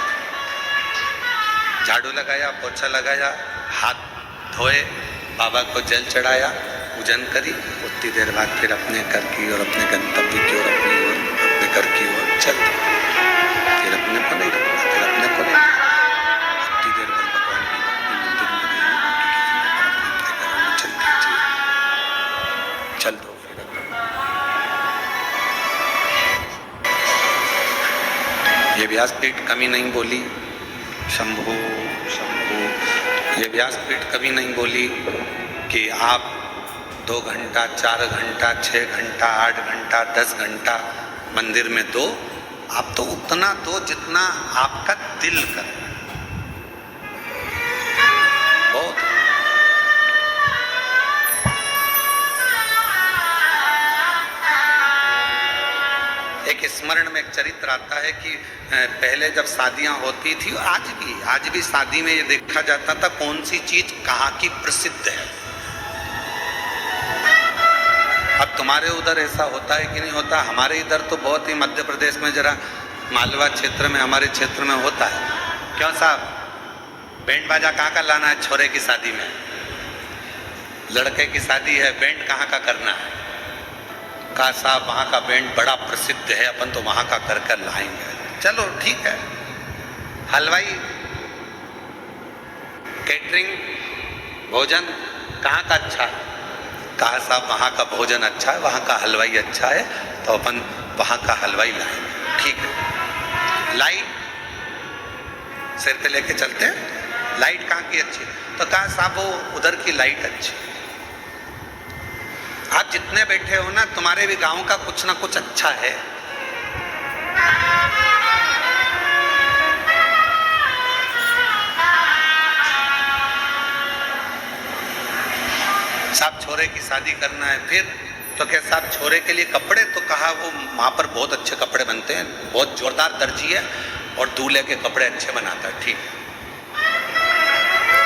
झाड़ू लगाया, पोछा लगाया, हाथ धोए, बाबा को जल चढ़ाया, पूजन करी, उतनी देर बाद फिर अपने घर की और अपने गंतव्य की ओर, अपनी ओर, अपने घर की ओर चल। फिर अपने को नहीं रखना, फिर अपने को नहीं, उतनी देर बाद भगवान की भक्ति मंदिर में गई, अपने घरों में चल दीजिए, चल दो। फिर ये व्यासपीठ कभी नहीं बोली शंभो शंभो। ये व्यासपीठ कभी नहीं बोली कि आप 2 घंटा, 4 घंटा, 6 घंटा, 8 घंटा, 10 घंटा मंदिर में दो। आप तो उतना दो जितना आपका दिल करे। बहुत। एक स्मरण में एक चरित्र आता है कि पहले जब शादियां होती थी, आज भी शादी में ये देखा जाता था कौन सी चीज कहाँ की प्रसिद्ध है। अब तुम्हारे उधर ऐसा होता है कि नहीं होता? हमारे इधर तो बहुत ही, मध्य प्रदेश में जरा मालवा क्षेत्र में, हमारे क्षेत्र में होता है। क्यों साहब, बैंड बाजा कहाँ का लाना है छोरे की शादी में? लड़के की शादी है, बैंड कहाँ का करना है? कहा साहब वहाँ का बैंड बड़ा प्रसिद्ध है, अपन तो वहाँ का कर कर लाएंगे। चलो ठीक है। हलवाई, कैटरिंग, भोजन कहाँ का अच्छा है? कहा साहब वहाँ का भोजन अच्छा है, वहाँ का हलवाई अच्छा है, तो अपन वहाँ का हलवाई लाएंगे। ठीक है। लाइट सिर पे लेके चलते हैं, लाइट कहाँ की अच्छी? तो कहा साहब वो उधर की लाइट अच्छी। आप जितने बैठे हो ना, तुम्हारे भी गांव का कुछ ना कुछ अच्छा है। साहब छोरे की शादी करना है, फिर तो क्या साहब छोरे के लिए कपड़े? तो कहा वो वहाँ पर बहुत अच्छे कपड़े बनते हैं, बहुत जोरदार दर्जी है और दूल्हे के कपड़े अच्छे बनाता है। ठीक।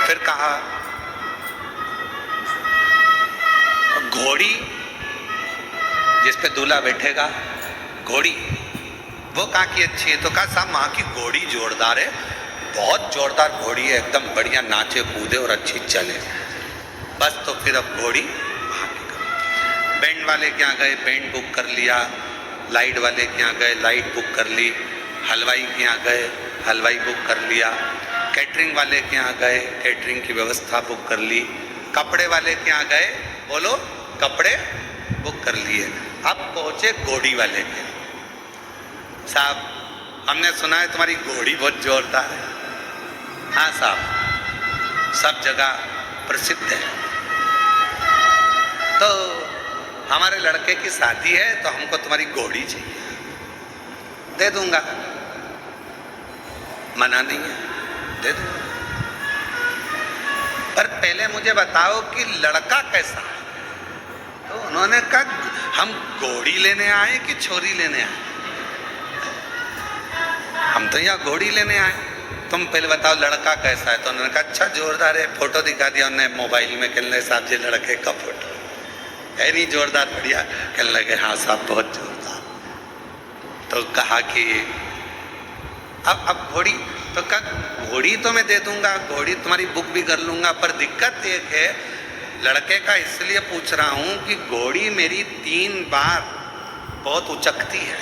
फिर कहा घोड़ी जिस पे दूल्हा बैठेगा, घोड़ी वो कहाँ की अच्छी है? तो कहा साहब वहाँ की घोड़ी जोरदार है, बहुत जोरदार घोड़ी है, एकदम बढ़िया नाचे कूदे और अच्छी चले। बस तो फिर अब घोड़ी वहाँ की कर। बैंड वाले के यहाँ गए, बैंड बुक कर लिया। लाइट वाले के यहाँ गए, लाइट बुक कर ली। हलवाई के यहाँ गए, हलवाई बुक कर लिया। कैटरिंग वाले के यहाँ गए, कैटरिंग की व्यवस्था बुक कर ली। कपड़े वाले के यहाँ गए, बोलो कपड़े बुक कर लिए। अब पहुँचे घोड़ी वाले के। साहब हमने सुना है तुम्हारी घोड़ी बहुत जोरदार है। हाँ साहब, सब जगह प्रसिद्ध है। तो हमारे लड़के की शादी है तो हमको तुम्हारी घोड़ी चाहिए, दे दूंगा, मना नहीं है, दे दूंगा, पर पहले मुझे बताओ कि लड़का कैसा है। तो उन्होंने कहा हम घोड़ी लेने आए कि छोरी लेने आए? हम तो यहाँ घोड़ी लेने आए, तुम पहले बताओ लड़का कैसा है। तो उन्होंने कहा अच्छा जोरदार है, फोटो दिखा दिया उन्होंने मोबाइल में, कहने साहब जी लड़के का फोटो है नहीं जोरदार बढ़िया, कहने लगे हाँ साहब बहुत जोरदार। तो कहा कि अब घोड़ी, तो कहा घोड़ी तो मैं दे दूंगा, घोड़ी तुम्हारी बुक भी कर लूंगा, पर दिक्कत एक है लड़के का, इसलिए पूछ रहा हूं कि घोड़ी मेरी 3 बार बहुत उचकती है,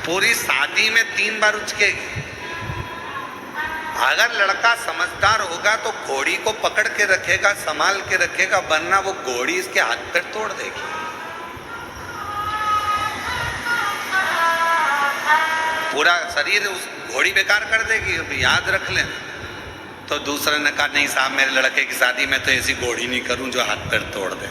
पूरी शादी में 3 बार उचकेगी। अगर लड़का समझदार होगा तो घोड़ी को पकड़ के रखेगा, संभाल के रखेगा, वरना वो घोड़ी इसके हाथ पैर तोड़ देगी। पूरा शरीर उस घोड़ी बेकार कर देगी, याद रख लें। तो दूसरे ने कहा नहीं साहब मेरे लड़के की शादी में तो ऐसी घोड़ी नहीं करूं जो हाथ पैर तोड़ दे।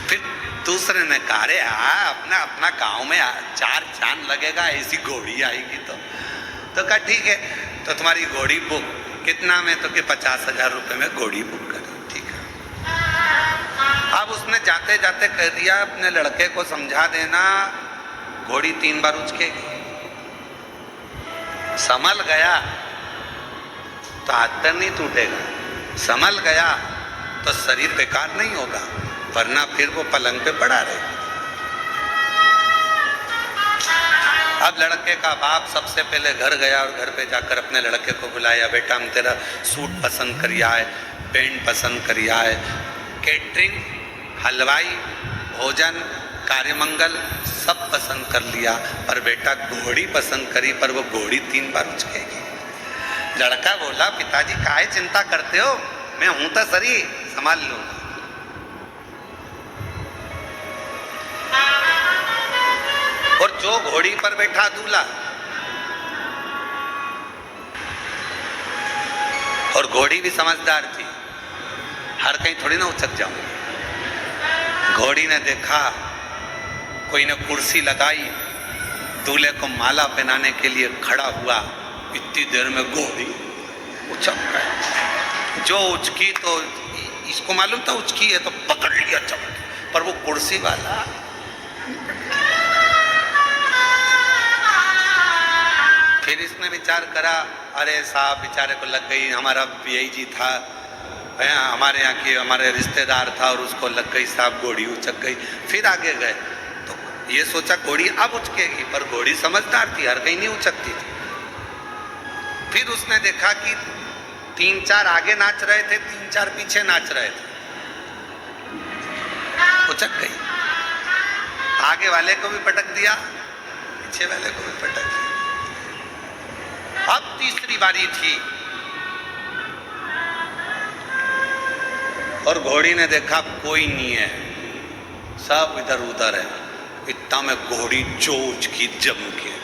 फिर दूसरे ने कहा अरे अपना अपना गांव में 4 चांद लगेगा, ऐसी घोड़ी आएगी तो कहा ठीक है तो तुम्हारी घोड़ी बुक, कितना में? तो कि 50,000 रुपये में घोड़ी बुक करी, ठीक है। अब उसने जाते जाते कह दिया अपने लड़के को समझा देना घोड़ी 3 बार उचकेगी। संभल गया तो हाथ पैर नहीं टूटेगा, संभल गया तो शरीर बेकार नहीं होगा, वरना फिर वो पलंग पे पड़ा रहेगा। अब लड़के का बाप सबसे पहले घर गया और घर पे जाकर अपने लड़के को बुलाया, बेटा हम तेरा सूट पसंद करिया है, पेंट पसंद करिया है, कैटरिंग, हलवाई, भोजन, कार्यमंगल सब पसंद कर लिया, पर बेटा घोड़ी पसंद करी, पर वो घोड़ी 3 बार उचकेगी। लड़का बोला पिताजी काहे चिंता करते हो, मैं हूं तो सही, संभाल लूंगा। और जो घोड़ी पर बैठा दूल्हा, और घोड़ी भी समझदार थी, हर कहीं थोड़ी ना उचक जाऊं। घोड़ी ने देखा कोई ने कुर्सी लगाई, दूल्हे को माला पहनाने के लिए खड़ा हुआ, इतनी देर में घोड़ी उचक गई। जो उचकी तो इसको मालूम था उचकी है तो पकड़ लिया चमक, पर वो कुर्सी वाला फिर इसने विचार करा अरे साहब बेचारे को लग गई, हमारा यही जी था, हमारे यहाँ के हमारे रिश्तेदार था और उसको लग गई साहब घोड़ी उचक गई। फिर आगे गए तो ये सोचा घोड़ी अब उचकेगी, पर घोड़ी समझदार थी, हर कहीं नहीं उचकती थी। फिर उसने देखा कि 3-4 आगे नाच रहे थे, 3-4 पीछे नाच रहे थे, उचक गई। आगे वाले को भी पटक दिया, पीछे वाले को भी पटक दिया। अब तीसरी बारी थी और घोड़ी ने देखा कोई नहीं है, सब इधर उधर है, इतना में घोड़ी चोच की जम के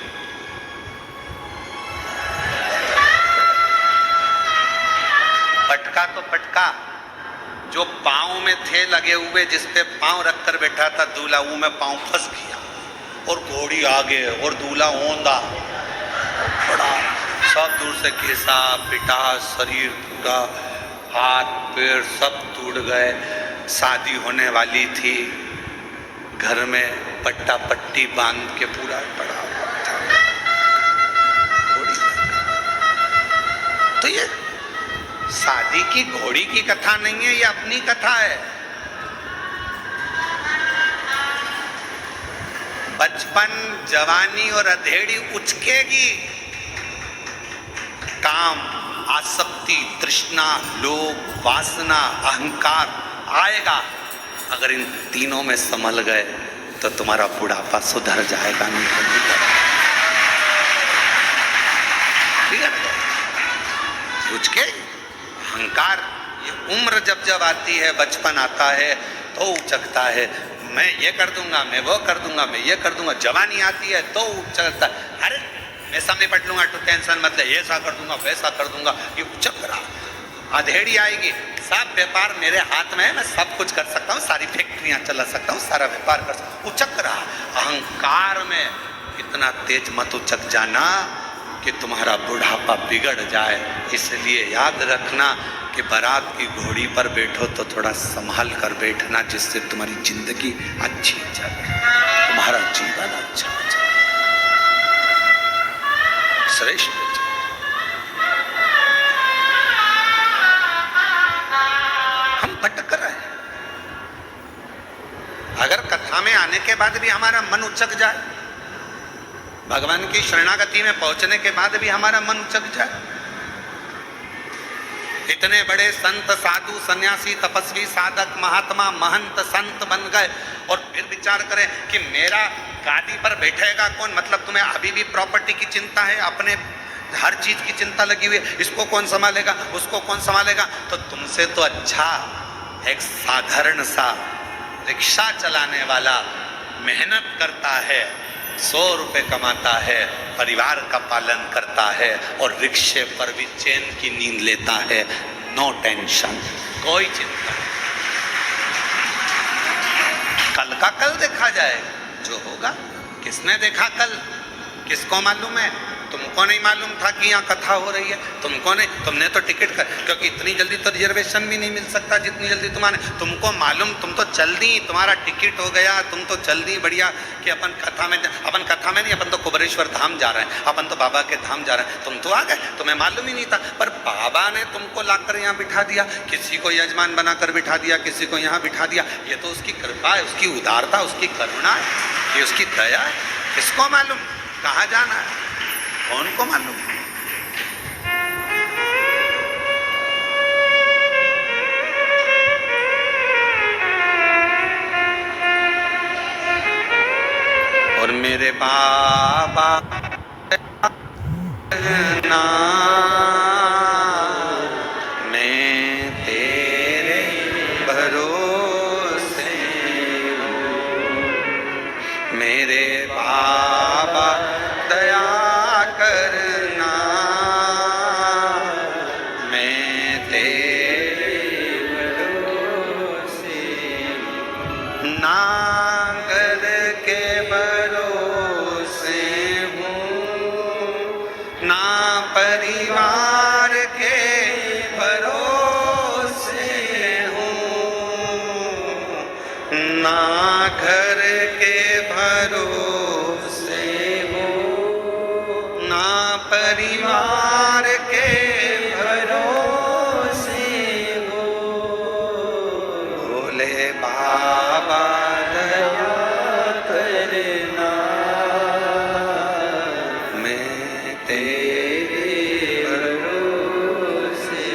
पटका तो पटका, जो पांव में थे लगे हुए, जिस पे पांव रखकर बैठा था दूल्हा, वो में पांव फंस गया और घोड़ी आगे और दूल्हा औंधा बड़ा, सब दूर से केसा पिटा, शरीर पूरा, हाथ पैर सब टूट गए। शादी होने वाली थी, घर में पट्टा पट्टी बांध के पूरा पड़ा हुआ था घोड़ी। तो ये शादी की घोड़ी की कथा नहीं है, ये अपनी कथा है। बचपन, जवानी और अधेड़ी उचकेगी, काम, आसक्ति, तृष्णा, लोभ, वासना, अहंकार आएगा। अगर इन तीनों में संभल गए तो तुम्हारा बुढ़ापा सुधर जाएगा, नहीं ठीक है। उचके अहंकार, ये उम्र जब जब आती है, बचपन आता है तो उचकता है, मैं ये कर दूंगा, मैं वो कर दूंगा, मैं ये कर दूंगा। जवानी आती है तो उचकता है, अरे मैं सामने पढ़ लूंगा तो टेंशन मत ले, ऐसा कर दूंगा वैसा कर दूंगा, ये उचक रहा। अधेड़ी आएगी, सब व्यापार मेरे हाथ में है, मैं सब कुछ कर सकता हूँ, सारी फैक्ट्रियां चला सकता हूँ, सारा व्यापार कर सकता हूँ। उचक रहा अहंकार में, इतना तेज मत उचक जाना कि तुम्हारा बुढ़ापा बिगड़ जाए। इसलिए याद रखना कि बारात की घोड़ी पर बैठो तो थोड़ा संभाल कर बैठना, जिससे तुम्हारी जिंदगी अच्छी चले, तुम्हारा जीवन अच्छा चले, श्रेष्ठ चले। हम भटक रहे हैं। अगर कथा में आने के बाद भी हमारा मन उचक जाए, भगवान की शरणागति में पहुंचने के बाद भी हमारा मन उचक जाए, इतने बड़े संत साधु सन्यासी तपस्वी साधक महात्मा महंत संत बन गए और फिर विचार करें कि मेरा गादी पर बैठेगा कौन, मतलब तुम्हें अभी भी प्रॉपर्टी की चिंता है, अपने हर चीज की चिंता लगी हुई है, इसको कौन संभालेगा, उसको कौन संभालेगा। तो तुमसे तो अच्छा एक साधारण सा रिक्शा चलाने वाला मेहनत करता है, 100 रुपए कमाता है, परिवार का पालन करता है और रिक्शे पर भी चैन की नींद लेता है, नो टेंशन, कोई चिंता नहीं। कल का कल देखा जाएगा, जो होगा। किसने देखा कल, किसको मालूम है? तुमको नहीं मालूम था कि यहाँ कथा हो रही है, तुमको नहीं, तुमने तो टिकट कर, क्योंकि इतनी जल्दी तो रिजर्वेशन भी नहीं मिल सकता जितनी जल्दी तुम्हारे, तुमको मालूम, तुम तो चल दी, तुम्हारा टिकट हो गया, तुम तो चल दी बढ़िया कि अपन कथा में नहीं, अपन तो कुबेरेश्वर धाम जा रहे हैं, अपन तो बाबा के धाम जा रहे हैं, तुम तो आ गए, तुम्हें मालूम ही नहीं था। पर बाबा ने तुमको लाकर यहाँ बिठा दिया, किसी को यजमान बनाकर बिठा दिया, किसी को यहाँ बिठा दिया, ये तो उसकी कृपा है, उसकी उदारता, उसकी करुणा है, ये उसकी दया है। किसको मालूम कहाँ जाना है, कौन को मालूम। और मेरे बाबा ना मैं तेरे भरोसे हूँ, मेरे बाबा दया करना, मैं तेरे भरोसे ना घर के भरोसे हूँ, ना परिवार के भरोसे हूँ, ना घर के भरोसे हूँ, ना परिवार के भरोसे हूँ। भोले बाबा दया करना, मैं तेरे भरोसे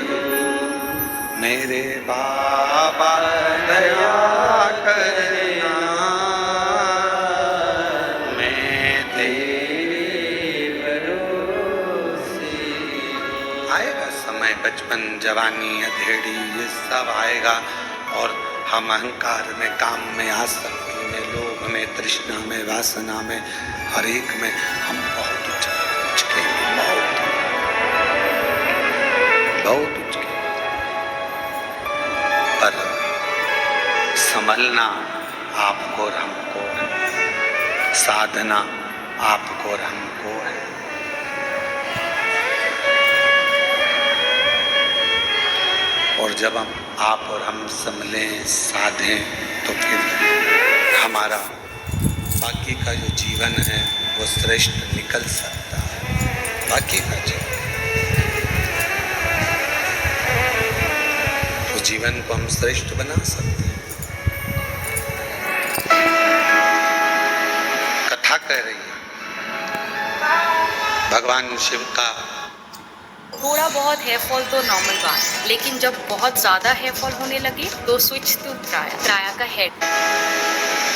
हूँ, मेरे बाबा दया करना, मैं तेरे भरोसे। आएगा समय, बचपन जवानी अधेड़ी ये सब आएगा और हम अहंकार में, काम में, आसक्ति में, लोभ में, तृष्णा में, वासना में, हर एक में हम बहुत उचकेंगे, बहुत उचकेंगे। पर संभलना आपको और हमको है, साधना आपको और हमको है। और जब हम आप और हम संभलें, साधें, तो फिर हमारा बाकी का जो जीवन है वो श्रेष्ठ निकल सकता है। बाकी का जीवन, तो जीवन को हम श्रेष्ठ बना सकते हैं। कथा कह रही है भगवान शिव का। थोड़ा बहुत हेयर फॉल तो नॉर्मल बात है, लेकिन जब बहुत ज़्यादा हेयर फॉल होने लगे तो स्विच टू त्राया का हेड।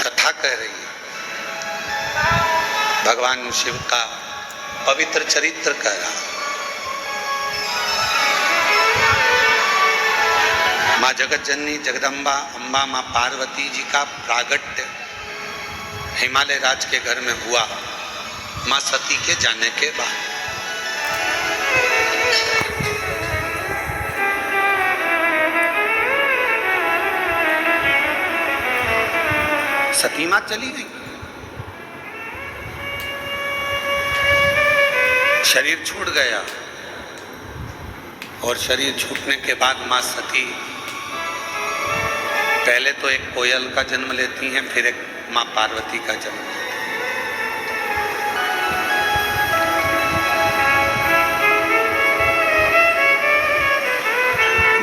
कथा कह रही है भगवान शिव का पवित्र चरित्र कह रहा। माँ जगत जननी जगदम्बा अम्बा माँ पार्वती जी का प्रागट्य हिमालय राज के घर में हुआ माँ सती के जाने के बाद। सती मां चली गई, शरीर छूट गया और शरीर छूटने के बाद मां सती पहले तो एक कोयल का जन्म लेती हैं, फिर एक मां पार्वती का जन्म लेती हैं।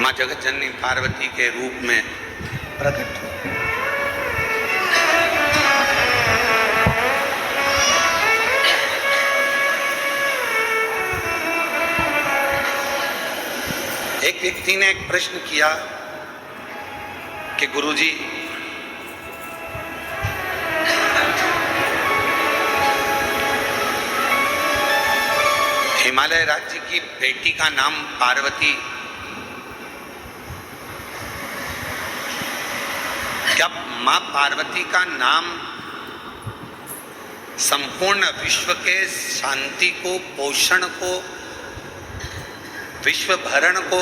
मां जगत जननी पार्वती के रूप में प्रकट हुई। एक व्यक्ति ने एक प्रश्न किया कि गुरुजी, हिमालय राज्य की बेटी का नाम पार्वती, क्या मां पार्वती का नाम संपूर्ण विश्व के शांति को, पोषण को, विश्व भरण को,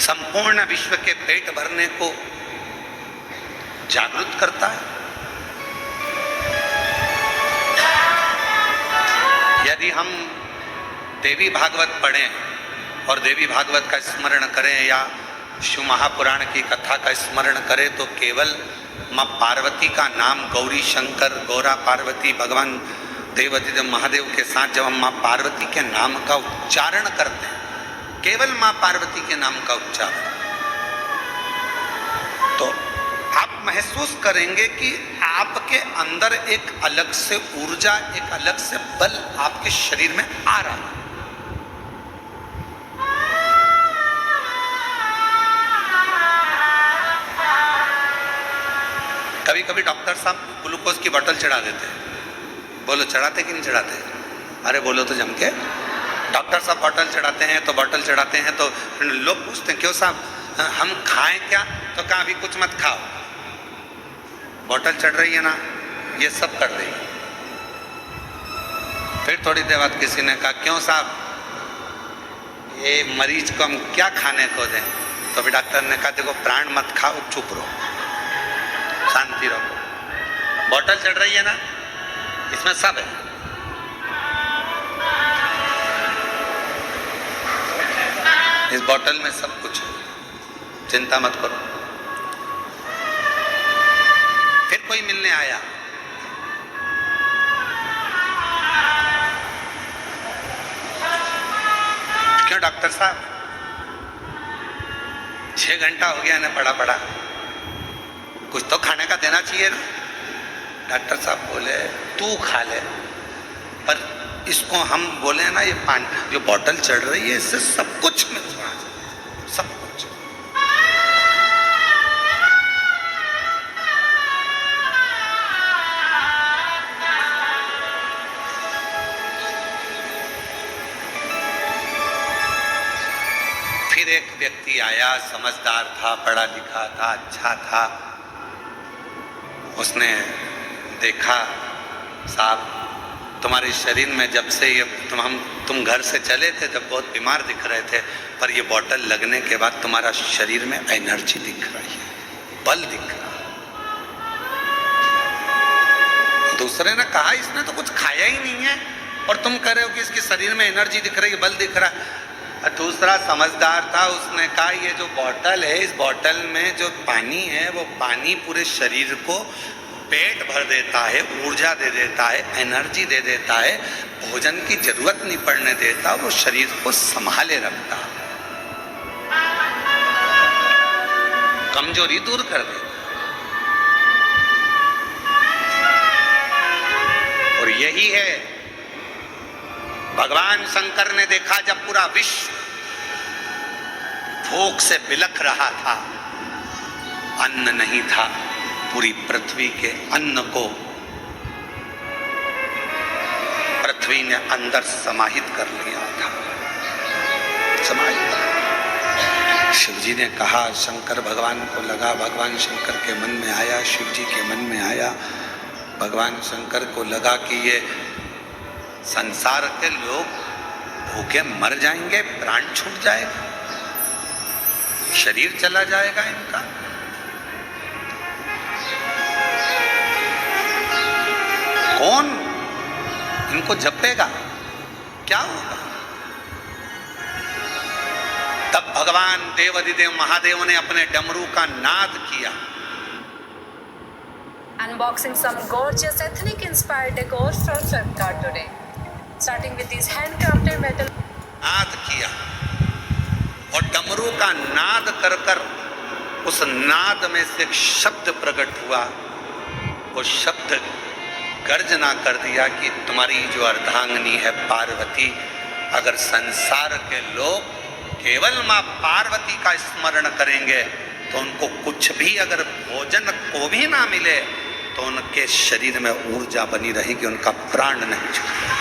संपूर्ण विश्व के पेट भरने को जागृत करता है? यदि हम देवी भागवत पढ़ें और देवी भागवत का स्मरण करें या शिव महापुराण की कथा का स्मरण करें तो केवल मां पार्वती का नाम, गौरी शंकर, गौरा पार्वती, भगवान देवाधिदेव महादेव के साथ जब हम मां पार्वती के नाम का उच्चारण करते हैं, केवल मां पार्वती के नाम का उच्चारण, तो आप महसूस करेंगे कि आपके अंदर एक अलग से ऊर्जा, एक अलग से बल आपके शरीर में आ रहा है। कभी कभी डॉक्टर साहब ग्लूकोज की बोतल चढ़ा देते हैं, बोलो चढ़ाते कि नहीं चढ़ाते? अरे बोलो तो जम के। डॉक्टर साहब बोतल चढ़ाते हैं तो लोग पूछते हैं क्यों साहब हम खाएं क्या? तो कहा अभी कुछ मत खाओ, बोतल चढ़ रही है ना, ये सब कर देगी। फिर थोड़ी देर बाद किसी ने कहा क्यों साहब ये मरीज को हम क्या खाने को दें? तो फिर डॉक्टर ने कहा देखो प्राण मत खाओ, चुप रहो, शांति रहो, बोतल चढ़ रही है ना, इसमें सब है। इस बोतल में सब कुछ है, चिंता मत करो। फिर कोई मिलने आया, क्यों डॉक्टर साहब 6 घंटा हो गया ना पड़ा, कुछ तो खाने का देना चाहिए ना। डॉक्टर साहब बोले तू खा ले, पर इसको हम बोले ना ये पानी जो बोतल चढ़ रही है इससे सब कुछ मिल रहा है, सब कुछ। फिर एक व्यक्ति आया, समझदार था, पढ़ा लिखा था, अच्छा था। उसने देखा साहब तुम्हारे शरीर में जब से ये तुम घर से चले थे तब बहुत बीमार दिख रहे थे, पर ये बोतल लगने के बाद तुम्हारा शरीर में एनर्जी दिख रही है, बल दिख रहा है। दूसरे ने कहा इसने तो कुछ खाया ही नहीं है और तुम कह रहे हो कि इसके शरीर में एनर्जी दिख रही है, बल दिख रहा है। दूसरा समझदार था, उसने कहा ये जो बोतल है, इस बोतल में जो पानी है वो पानी पूरे शरीर को पेट भर देता है, ऊर्जा दे देता है, एनर्जी दे देता है, भोजन की जरूरत नहीं पड़ने देता, वो शरीर को संभाले रखता, कमजोरी दूर कर देता। और यही है भगवान शंकर ने देखा जब पूरा विश्व भूख से बिलख रहा था, अन्न नहीं था, पूरी पृथ्वी के अन्न को पृथ्वी ने अंदर समाहित कर लिया था, समाहित। शिव जी ने कहा, शंकर भगवान को लगा, भगवान शंकर के मन में आया, शिव जी के मन में आया, भगवान शंकर को लगा कि ये संसार के लोग भूखे मर जाएंगे, प्राण छूट जाएगा, शरीर चला जाएगा इनका। कौन इनको जपेगा? क्या होगा? तब भगवान देवाधिदेव महादेव ने अपने डमरू का नाद किया। Unboxing some gorgeous ethnic inspired decor from Flipkart today. Starting with these handcrafted metal. नाद किया और डमरू का नाद कर कर उस नाद में से एक शब्द प्रकट हुआ। वो शब्द गर्जना कर दिया कि तुम्हारी जो अर्धांगिनी है पार्वती, अगर संसार के लोग केवल मां पार्वती का स्मरण करेंगे तो उनको कुछ भी अगर भोजन को भी ना मिले तो उनके शरीर में ऊर्जा बनी रहेगी, उनका प्राण नहीं छूटेगा।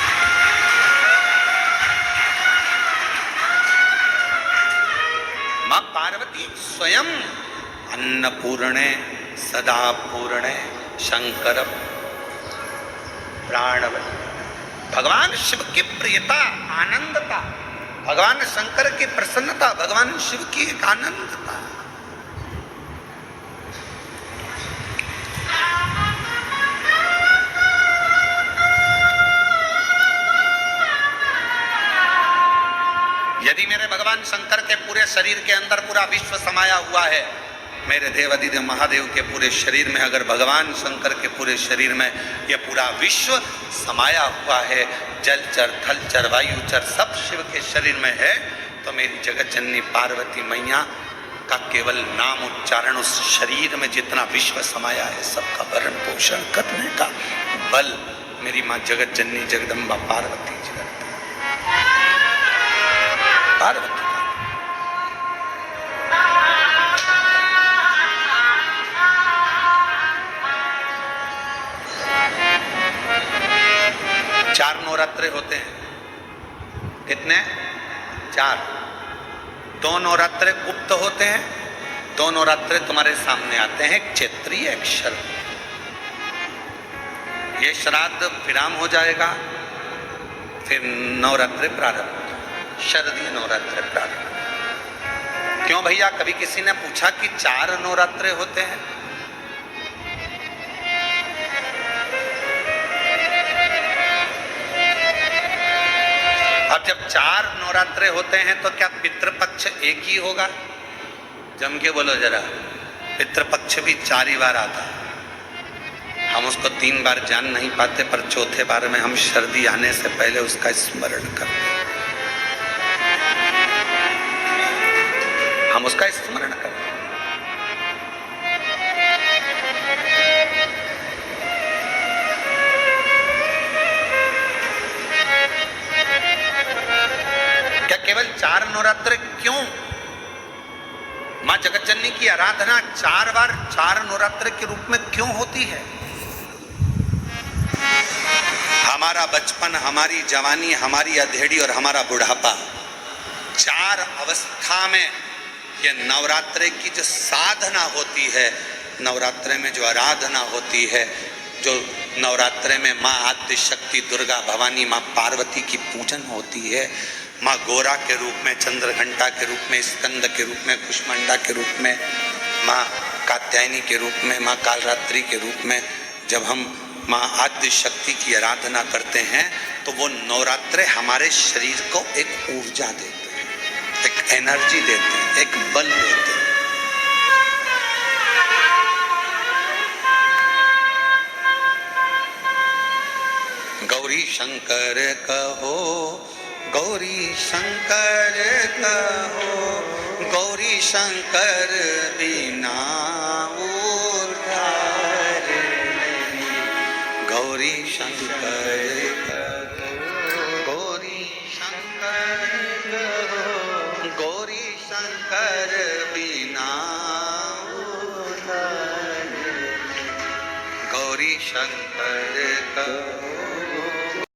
मां पार्वती स्वयं अन्नपूर्णे सदा पूर्णे शंकर प्राणवती, भगवान शिव की प्रियता, आनंदता, भगवान शंकर की प्रसन्नता, भगवान शिव की एक आनंदता। यदि मेरे भगवान शंकर के पूरे शरीर के अंदर पूरा विश्व समाया हुआ है, मेरे देवाधिदेव महादेव के पूरे शरीर में अगर भगवान शंकर के पूरे शरीर में ये पूरा विश्व समाया हुआ है, जलचर थलचर वायुचर सब शिव के शरीर में है, तो मेरी जगत जननी पार्वती मैया का केवल नाम उच्चारण उस शरीर में जितना विश्व समाया है सबका भरण पोषण करने का बल मेरी माँ जगत जननी जगदम्बा पार्वती जी करती है। पार्वती चार नवरात्रे होते हैं। कितने? 4। 2 नवरात्रे गुप्त होते हैं, 2 नवरात्रे तुम्हारे सामने आते हैं, एक चैत्रीय एक शरद। ये श्राद्ध विराम हो जाएगा, फिर नवरात्रे प्रारंभ, शरदीय नवरात्रे प्रारंभ। क्यों भैया? कभी किसी ने पूछा कि 4 नवरात्रे होते हैं? अब जब 4 नवरात्रे होते हैं तो क्या पितृपक्ष एक ही होगा? जम के बोलो जरा। पितृपक्ष भी 4 ही बार आता है। हम उसको 3 बार जान नहीं पाते, पर चौथे बार में हम सर्दी आने से पहले उसका स्मरण करते हैं। हम उसका स्मरण करते हैं। क्या केवल 4 नवरात्र? क्यों? मां जगत जननी की आराधना 4 बार 4 नवरात्र के रूप में क्यों होती है? हमारा बचपन, हमारी जवानी, हमारी अधेड़ी और हमारा बुढ़ापा, 4 अवस्था में ये नवरात्रे की जो साधना होती है, नवरात्रे में जो आराधना होती है, जो नवरात्रे में माँ आद्य शक्ति दुर्गा भवानी माँ पार्वती की पूजन होती है, माँ गोरा के रूप में, चंद्रघंटा के रूप में, स्कंद के रूप में, कुष्मांडा के रूप में, माँ कात्यायनी के रूप में, माँ कालरात्रि के रूप में, जब हम माँ आद्य शक्ति की आराधना करते हैं तो वो नवरात्रे हमारे शरीर को एक ऊर्जा देते हैं, एक एनर्जी देते हैं, एक बल देते हैं। गौरी शंकर कहो, गौरी शंकर कहो, गौरी शंकर बिना उद्धार नहीं। गौरी शंकर कहो, गौरी शंकर कहो, गौरी शंकर बिना उद्धार नहीं। गौरी शंकर कहो,